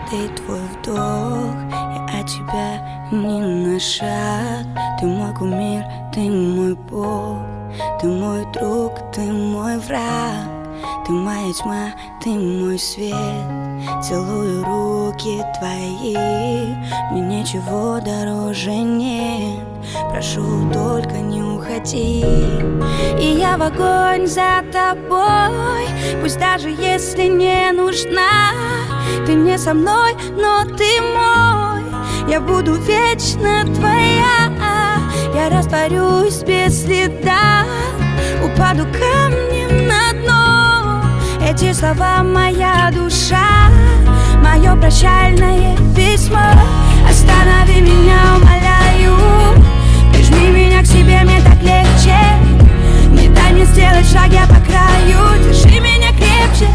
каждый твой вдох. Я от тебя ни на шаг. Ты мой кумир, ты мой бог. Ты мой друг, ты мой враг. Ты моя тьма, ты мой свет. Целую руки твои, мне ничего дороже нет. Прошу, только не уходи. И я в огонь за тобой, пусть даже если не нужна. Ты не со мной, но ты мой. Я буду вечно твоя. Я растворюсь без следа, упаду камнем на дно. Эти слова моя душа, мое прощальное письмо. Останови меня, умоляю, прижми меня к себе, мне так легче. Не дай мне сделать шаг, я по краю. Держи меня крепче,